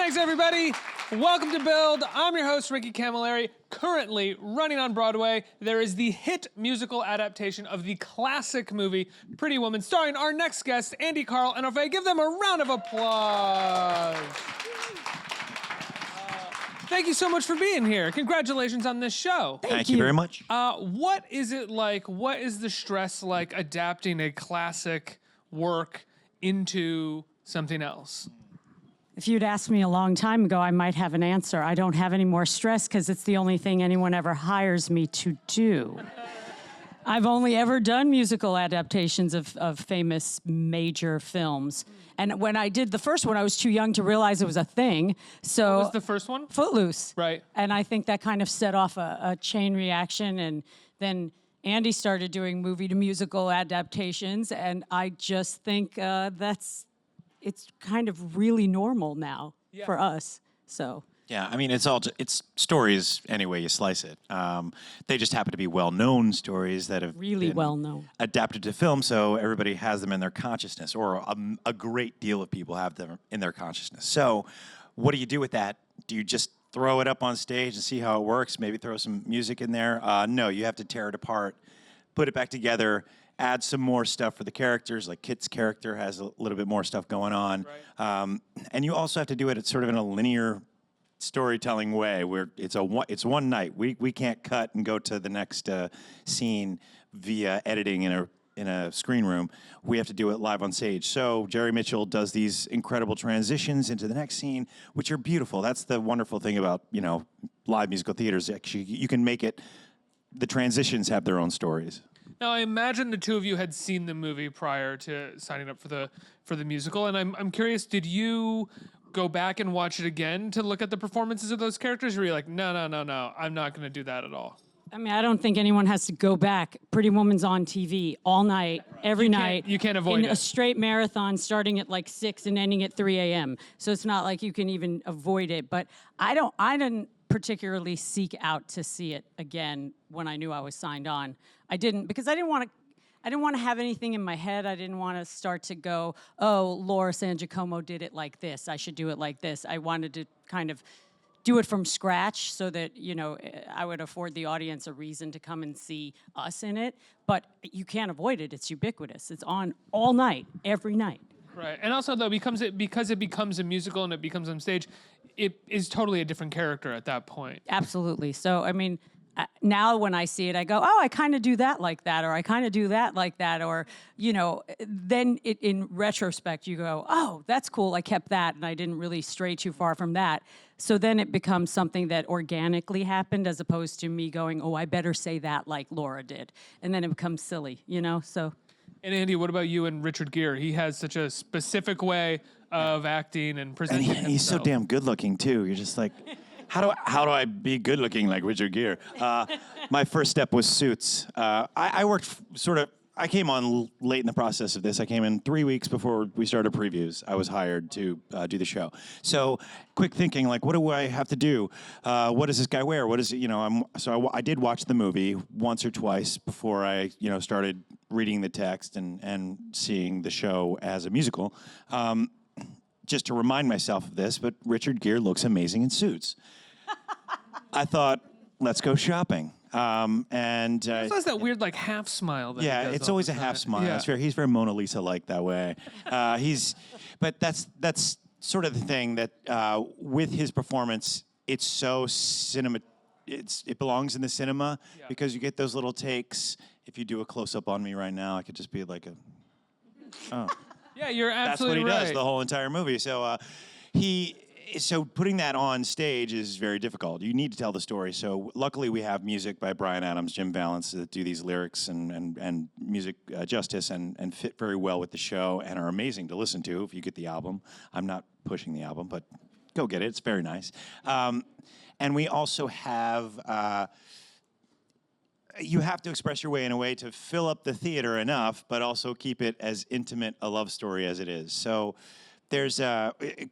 Thanks, everybody. Welcome to Build. I'm your host, Ricky Camilleri. Currently running on Broadway, there is the hit musical adaptation of the classic movie Pretty Woman, starring our next guest, Andy, Karl, and Orfeh. Give them a round of applause. Thank you so much for being here. Congratulations on this show. Thank you very much. What is it like? What is the stress like adapting a classic work into something else? If you'd asked me a long time ago, I might have an answer. I don't have any more stress because it's the only thing anyone ever hires me to do. I've only ever done musical adaptations of famous major films. And when I did the first one, I was too young to realize it was a thing. So What was the first one? Footloose. Right. And I think that kind of set off a chain reaction. And then Andy started doing movie to musical adaptations. And I just think it's kind of really normal now for us. So. Yeah, I mean, it's stories any way you slice it. They just happen to be well-known stories that have Really been well-known. adapted to film, so everybody has them in their consciousness, or a great deal of people have them in their consciousness. So what do you do with that? Do you just throw it up on stage and see how it works, maybe throw some music in there? No, you have to tear it apart, put it back together, add some more stuff for the characters, like Kit's character has a little bit more stuff going on. Right. And you also have to do it sort of in a linear storytelling way where it's one night. We can't cut and go to the next scene via editing in a screen room. We have to do it live on stage. So Jerry Mitchell does these incredible transitions into the next scene, which are beautiful. That's the wonderful thing about, live musical theaters. Actually, you can make it, the transitions have their own stories. Now, I imagine the two of you had seen the movie prior to signing up for the musical, and I'm curious, did you go back and watch it again to look at the performances of those characters, or were you like, no, I'm not going to do that at all? I mean, I don't think anyone has to go back. Pretty Woman's on TV all night, every night. You can't avoid it. In a straight marathon starting at like 6 and ending at 3 a.m. So it's not like you can even avoid it. But I didn't particularly seek out to see it again when I knew I was signed on. I didn't, because I didn't want to have anything in my head. I didn't want to start to go, oh, Laura San Giacomo did it like this. I should do it like this. I wanted to kind of do it from scratch so that, I would afford the audience a reason to come and see us in it. But you can't avoid it. It's ubiquitous. It's on all night, every night. Right. And also, though, because it becomes a musical and it becomes on stage, it is totally a different character at that point. Absolutely. So, I mean, now when I see it, I go, oh, I kind of do that like that, or I kind of do that like that, or, then in retrospect, you go, oh, that's cool, I kept that, and I didn't really stray too far from that. So then it becomes something that organically happened as opposed to me going, oh, I better say that like Laura did. And then it becomes silly, so. And Andy, what about you and Richard Gere? He has such a specific way of acting and presenting himself. And he's so damn good looking, too. You're just like... How do I be good looking like Richard Gere? My first step was Suits. I worked I came on late in the process of this. I came in 3 weeks before we started previews. I was hired to do the show. So quick thinking, like, what do I have to do? What does this guy wear? What is it? I did watch the movie once or twice before I, started reading the text and seeing the show as a musical. Just to remind myself of this, but Richard Gere looks amazing in Suits. I thought, let's go shopping. And he also has that weird half smile. That yeah, it's always a half smile. Yeah. He's very Mona Lisa-like that way. But that's sort of the thing that with his performance, it's so cinema. It belongs in the cinema because you get those little takes. If you do a close-up on me right now, I could just be like oh. Yeah, you're absolutely right. That's what he does the whole entire movie. So putting that on stage is very difficult. You need to tell the story. So luckily we have music by Bryan Adams, Jim Vallance that do these lyrics and music justice and fit very well with the show and are amazing to listen to if you get the album. I'm not pushing the album, but go get it. It's very nice. And we also have... you have to express your way in a way to fill up the theater enough, but also keep it as intimate a love story as it is. So there's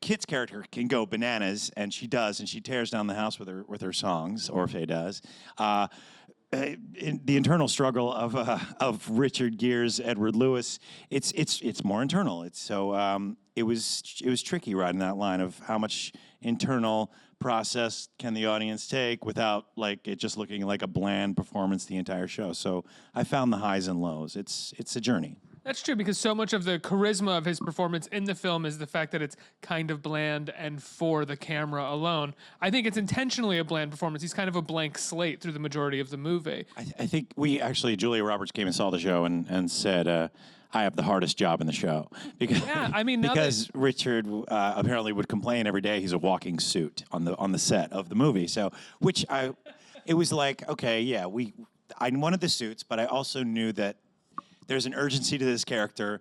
Kit's character can go bananas, and she does, and she tears down the house with her songs. Orfeh does. the internal struggle of Richard Gere's Edward Lewis, it's more internal. It was tricky riding that line of how much internal process can the audience take without like it just looking like a bland performance the entire show. So I found the highs and lows. It's a journey. That's true because so much of the charisma of his performance in the film is the fact that it's kind of bland and for the camera alone. I think it's intentionally a bland performance. He's kind of a blank slate through the majority of the movie. I think Julia Roberts came and saw the show and said, I have the hardest job in the show. Because, Yeah, I mean, now because Richard apparently would complain every day he's a walking suit on the set of the movie. So, it was like, okay, yeah, I wanted the suits, but I also knew that there's an urgency to this character.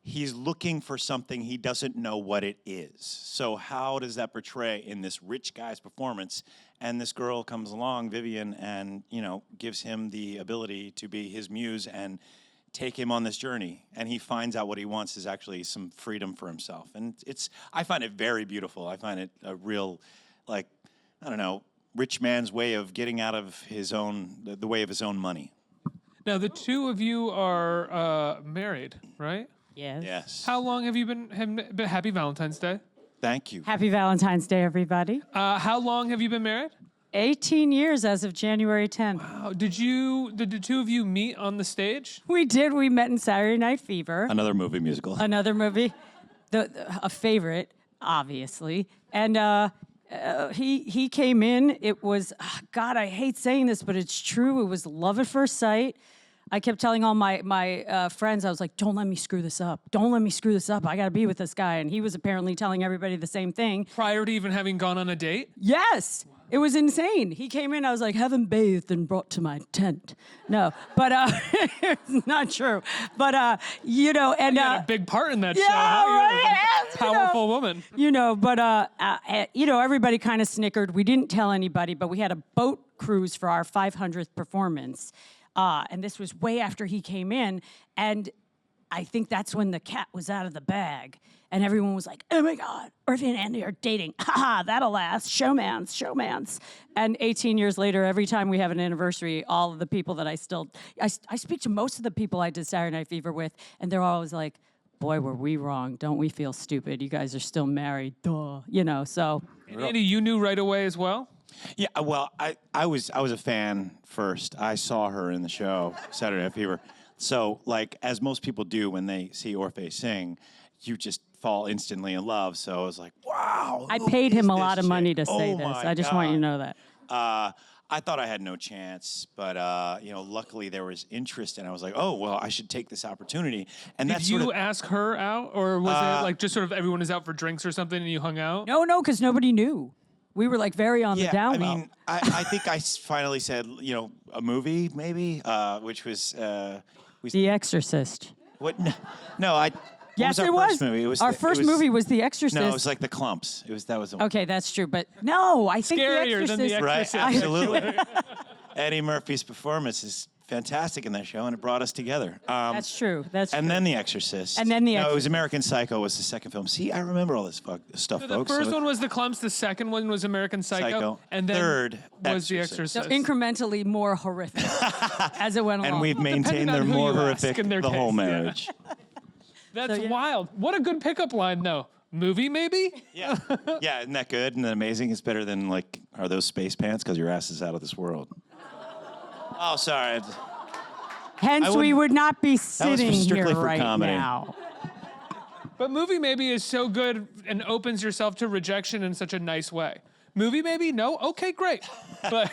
He's looking for something he doesn't know what it is. So how does that portray in this rich guy's performance? And this girl comes along, Vivian, and gives him the ability to be his muse and take him on this journey. And he finds out what he wants is actually some freedom for himself. And I find it very beautiful. I find it a real, like, I don't know, rich man's way of getting out of the way of his own money. Now, the two of you are married, right? Yes. Yes. How long have you been Happy Valentine's Day. Thank you. Happy Valentine's Day, everybody. How long have you been married? 18 years as of January 10th. Oh, did the two of you meet on the stage? We did. We met in Saturday Night Fever. Another movie musical. Another movie, a favorite, obviously. And he came in. It was, God, I hate saying this, but it's true. It was love at first sight. I kept telling all my friends, I was like, don't let me screw this up. Don't let me screw this up. I got to be with this guy. And he was apparently telling everybody the same thing. Prior to even having gone on a date? Yes. It was insane. He came in, I was like, haven't bathed and brought to my tent. No, but it's not true. But, and... You had a big part in that show. Right? Powerful woman. But everybody kind of snickered. We didn't tell anybody, but we had a boat cruise for our 500th performance. And this was way after he came in. And I think that's when the cat was out of the bag. And everyone was like, oh my God, Orfeh and Andy are dating. Ha ha, that'll last. Showmance. And 18 years later, every time we have an anniversary, all of the people that I speak to most of the people I did Saturday Night Fever with, and they're always like, boy, were we wrong. Don't we feel stupid? You guys are still married. Duh. So. And Andy, you knew right away as well? Yeah, well, I was a fan first. I saw her in the show, Saturday Night Fever. So, like, as most people do when they see Orfeh sing, you just fall instantly in love. So I was like, wow. I paid him a lot of money to say this. I just want you to know that. I thought I had no chance, but luckily there was interest, and I was like, oh, well, I should take this opportunity. And Did you ask her out, or was it like just sort of everyone was out for drinks or something and you hung out? No, because nobody knew. We were like very on the down low. I mean, I think I finally said, a movie maybe, which was The Exorcist. What? No, Yes, it was. Movie? It was our first movie was The Exorcist. No, it was like The Clumps. That was the one. Okay, that's true, but no, I think The Scarier Exorcist. than The Exorcist. Right, absolutely. Eddie Murphy's performance is fantastic in that show, and it brought us together. That's true. That's and true. then The Exorcist. And then The No, it Exorcist. was American Psycho was the second film. See, I remember all this stuff, So folks. the first one was The Clumps, the second one was American Psycho, and then third was The Exorcist. Exorcist. So incrementally more horrific as it went along. And we've maintained on they're who more you ask horrific in their the whole case, yeah. marriage. That's So, yeah. wild. What a good pickup line, though. Movie, maybe? Yeah. Yeah, isn't that good and amazing? It's better than, like, are those space pants? Because your ass is out of this world. Oh, sorry. Hence, we would not be sitting strictly here for right comedy. now. But movie maybe is so good and opens yourself to rejection in such a nice way. Movie maybe? No? Okay, great. But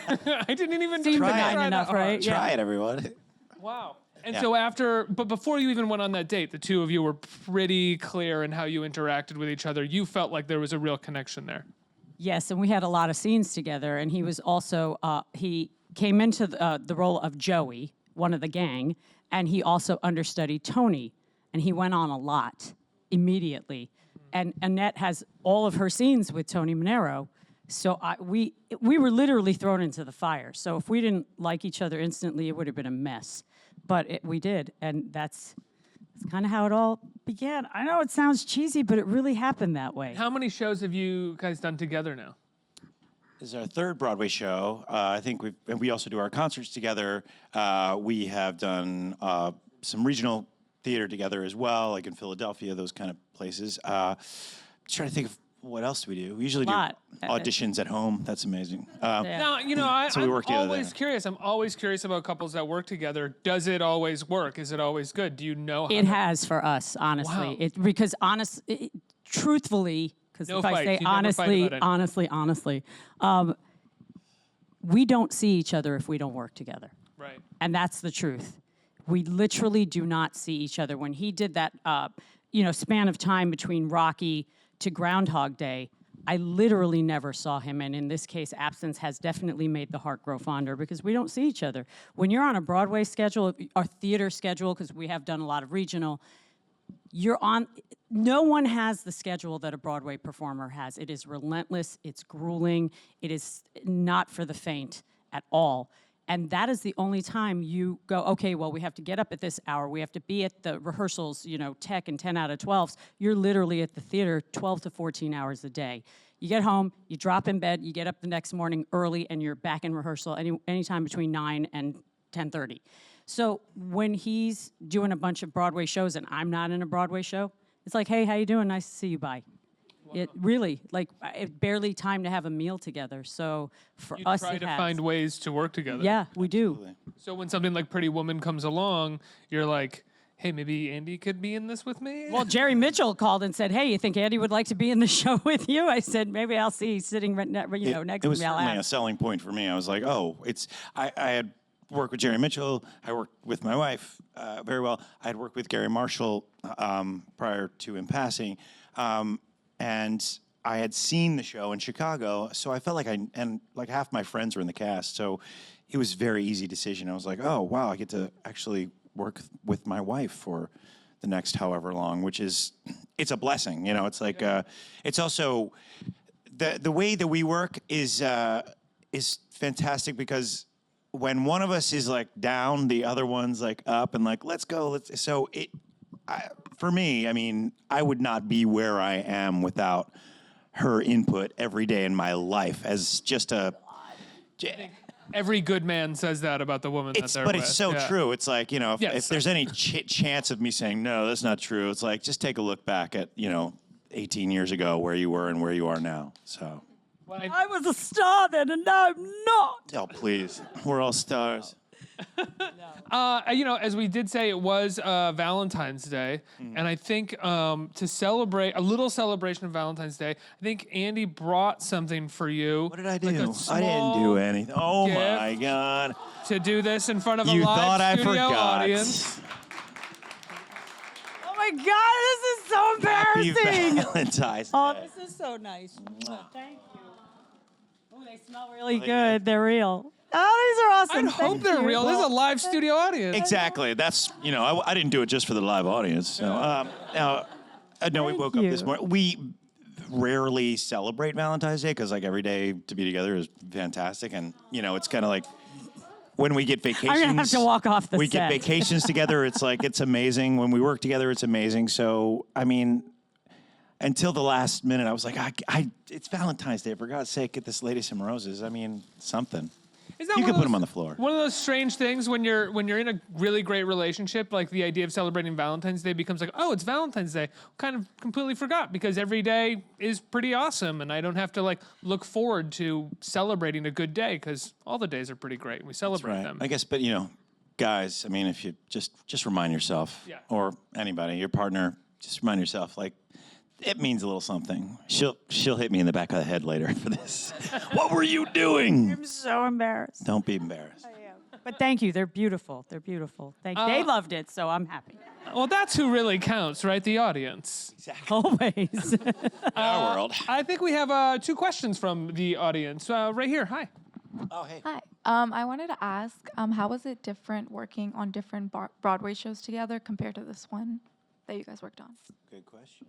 I didn't even Seemed try benign that enough, hard. right? Yeah. Try it, everyone. Wow. And Yeah. so but before you even went on that date, the two of you were pretty clear in how you interacted with each other. You felt like there was a real connection there. Yes, and we had a lot of scenes together, and he was also, he came into the role of Joey, one of the gang, and he also understudied Tony, and he went on a lot immediately. And Annette has all of her scenes with Tony Manero, so we were literally thrown into the fire. So if we didn't like each other instantly, it would have been a mess. But we did, and that's kind of how it all began. I know it sounds cheesy, but it really happened that way. How many shows have you guys done together now? This is our third Broadway show. I think we also do our concerts together. We have done some regional theater together as well, like in Philadelphia, those kind of places. Trying to think of what else do we do. We usually do auditions at home. That's amazing. Now, you know, I'm always curious. I'm always curious about couples that work together. Does it always work? Is it always good? Do you know how It has for us, honestly. Wow. Because truthfully, because No if I fights. say You never fight about anything. honestly, we don't see each other if we don't work together. Right. And that's the truth. We literally do not see each other. When he did that, span of time between Rocky to Groundhog Day, I literally never saw him. And in this case, absence has definitely made the heart grow fonder because we don't see each other. When you're on a Broadway schedule, our theater schedule, because we have done a lot of regional, no one has the schedule that a Broadway performer has. It is relentless, it's grueling, it is not for the faint at all. And that is the only time you go, okay, well, we have to get up at this hour. We have to be at the rehearsals, tech and 10 out of 12s. You're literally at the theater 12 to 14 hours a day. You get home, you drop in bed, you get up the next morning early, and you're back in rehearsal anytime between 9 and 10:30. So when he's doing a bunch of Broadway shows and I'm not in a Broadway show, it's like, hey, how you doing? Nice to see you, bye. It really, barely time to have a meal together. So for You us, try it to has. find ways to work together. Yeah, we do. So when something like Pretty Woman comes along, you're like, hey, maybe Andy could be in this with me? Well, Jerry Mitchell called and said, hey, you think Andy would like to be in the show with you? I said, maybe I'll see. He's sitting next to me. It was certainly a selling point for me. I was like, I had worked with Jerry Mitchell. I worked with my wife very well. I had worked with Gary Marshall prior to him passing. And I had seen the show in Chicago, so I felt like half my friends were in the cast, so it was a very easy decision. I was like, oh, wow, I get to actually work with my wife for the next however long, it's a blessing. It's like, it's also, the way that we work is fantastic because when one of us is like down, the other one's like up and like, let's go. For me, I mean, I would not be where I am without her input every day in my life as just a. Every good man says that about the woman that they're with. But it's so true. It's like, if there's any chance of me saying, no, that's not true, it's like, just take a look back at, 18 years ago where you were and where you are now. So. I was a star then, and now I'm not. Oh, please. We're all stars. As we did say, it was Valentine's Day, and I think to celebrate a little celebration of Valentine's Day, I think Andy brought something for you. What did I do? Like I didn't do anything. Oh my God! To do this in front of a You live thought I studio forgot. audience. Oh my God, this is so embarrassing. Happy Valentine's Day. Oh, this is so nice. Thank you. Oh, they smell really good. They're real. Oh, these are awesome. I hope they're real. This is a live studio audience. Exactly. That's, I didn't do it just for the live audience. So, no, we woke up this morning. We rarely celebrate Valentine's Day because, every day to be together is fantastic. And, it's kind of like when we get vacations. I'm going to have to walk off the set. We get vacations together. It's like, it's amazing. When we work together, it's amazing. So, I mean, until the last minute, I was like, it's Valentine's Day. For God's sake, get this lady some roses. I mean, something. You can put them on the floor. One of those strange things when you're in a really great relationship, like the idea of celebrating Valentine's Day becomes like, oh, it's Valentine's Day. Kind of completely forgot because every day is pretty awesome, and I don't have to look forward to celebrating a good day because all the days are pretty great and we celebrate them. I guess, but guys, I mean, if you just remind yourself, or anybody, your partner, just remind yourself, it means a little something. She'll hit me in the back of the head later for this. What were you doing? I'm so embarrassed. Don't be embarrassed. I am. But thank you. They're beautiful. They're beautiful. They loved it, so I'm happy. Well, that's who really counts, right? The audience. Exactly. Always. Our world. I think we have 2 questions from the audience. Right here. Hi. Oh, hey. Hi. I wanted to ask, how was it different working on different Broadway shows together compared to this one that you guys worked on? Good question.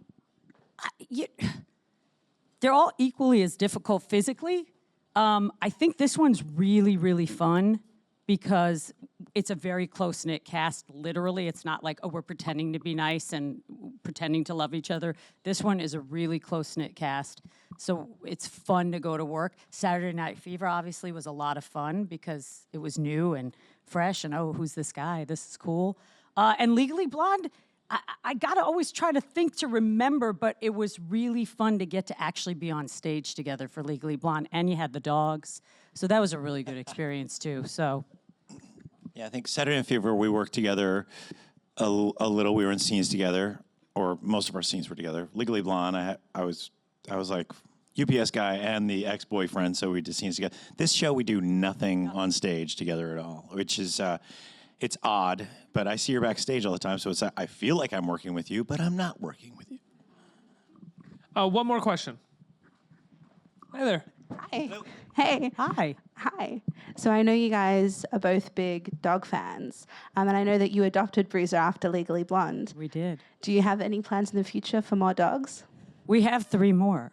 They're all equally as difficult physically. I think this one's really, really fun because it's a very close-knit cast, literally. It's not like, oh, we're pretending to be nice and pretending to love each other. This one is a really close-knit cast, so it's fun to go to work. Saturday Night Fever, obviously, was a lot of fun because it was new and fresh, and oh, who's this guy? This is cool. And Legally Blonde, I gotta always try to think to remember, but it was really fun to get to actually be on stage together for Legally Blonde, and you had the dogs, so that was a really good experience too. So, Yeah, I think Saturday Night Fever, we worked together a little. We were in scenes together, or most of our scenes were together. Legally Blonde, I was like UPS guy and the ex-boyfriend, so we did scenes together. This show, we do nothing on stage together at all, which is it's odd. But I see her backstage all the time, so I feel like I'm working with you, but I'm not working with you. One more question. Hi there. Hi. Hey. hi. Hi. So I know you guys are both big dog fans, and I know that you adopted Bruiser after Legally Blonde. We did. Do you have any plans in the future for more dogs? We have 3 more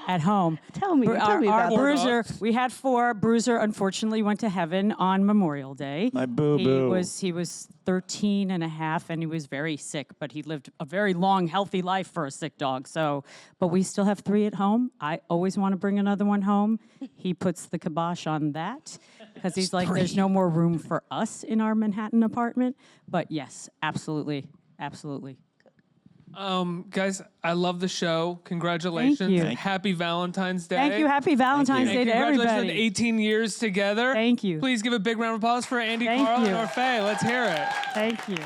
at home. Tell me Our about Bruiser, dogs. we had 4. Bruiser unfortunately went to heaven on Memorial Day. My boo-boo. He was 13 and a half, and he was very sick, but he lived a very long, healthy life for a sick dog. So, but we still have 3 at home. I always want to bring another one home. He puts the kibosh on that because he's like, there's no more room for us in our Manhattan apartment. But yes, absolutely, absolutely. Guys, I love the show. Congratulations. you. Happy Valentine's Day. Thank you. Happy Valentine's And Day to congratulations everybody. on 18 years together. Thank you. Please give a big round of applause for Andy, Thank Karl, and you. Orfeh. Let's hear it. Thank you.